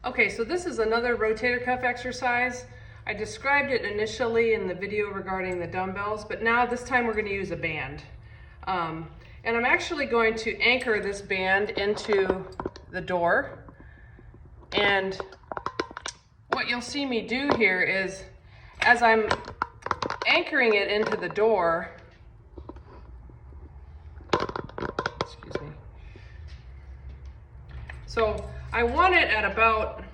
Okay, so this is another rotator cuff exercise. I described it initially in the video regarding the dumbbells, but now this time we're going to use a band. And I'm actually going to anchor this band into the door. And what you'll see me do here is, as I'm anchoring it into the door, excuse me, so I want it at about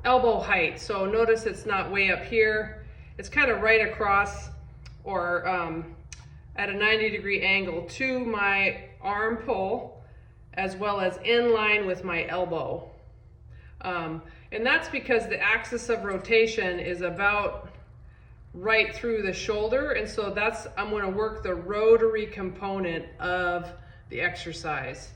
elbow height. So notice it's not way up here. It's kind of right across or at a 90-degree angle to my arm pole, as well as in line with my elbow. And that's because the axis of rotation is about right through the shoulder. And so I'm going to work the rotary component of the exercise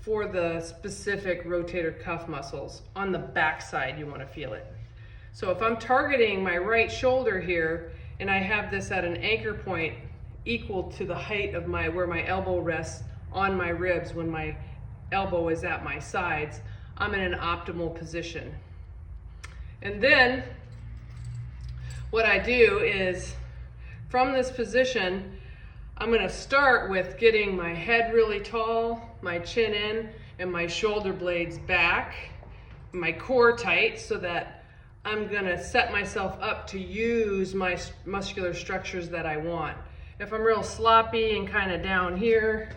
for the specific rotator cuff muscles. On the back side, you want to feel it. So if I'm targeting my right shoulder here, and I have this at an anchor point equal to the height of where my elbow rests on my ribs when my elbow is at my sides, I'm in an optimal position. And then what I do is, from this position, I'm going to start with getting my head really tall, my chin in, and my shoulder blades back, my core tight, so that I'm going to set myself up to use my muscular structures that I want. If I'm real sloppy and kind of down here,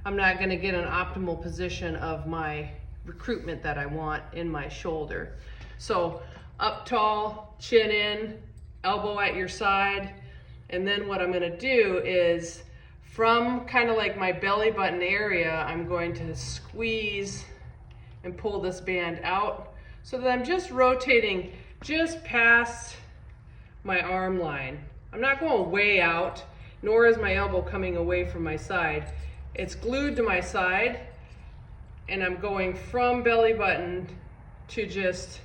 I'm not going to get an optimal position of my recruitment that I want in my shoulder. So up tall, chin in, elbow at your side. And then what I'm going to do is, from kind of like my belly button area, I'm going to squeeze and pull this band out so that I'm just rotating just past my arm line. I'm not going way out, nor is my elbow coming away from my side. It's glued to my side, and I'm going from belly button to just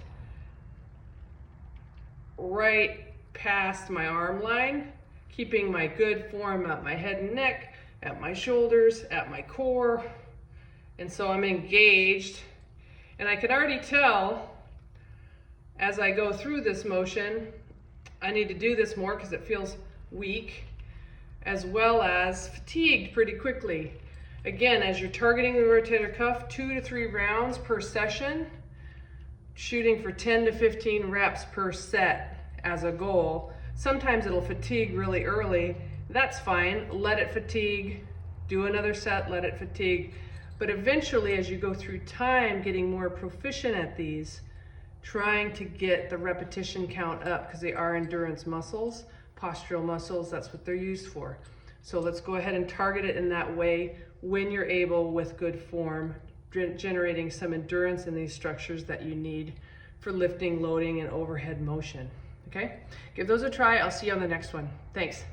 right past my arm line, keeping my good form at my head and neck, at my shoulders, at my core. And so I'm engaged, and I can already tell as I go through this motion, I need to do this more because it feels weak, as well as fatigued pretty quickly. Again, as you're targeting the rotator cuff, 2 to 3 rounds per session, shooting for 10 to 15 reps per set as a goal. Sometimes it'll fatigue really early. That's fine. Let it fatigue. Do another set, let it fatigue. But eventually, as you go through time, getting more proficient at these, trying to get the repetition count up, because they are endurance muscles, postural muscles, that's what they're used for. So let's go ahead and target it in that way when you're able, with good form, generating some endurance in these structures that you need for lifting, loading, and overhead motion. Okay? Give those a try. I'll see you on the next one. Thanks.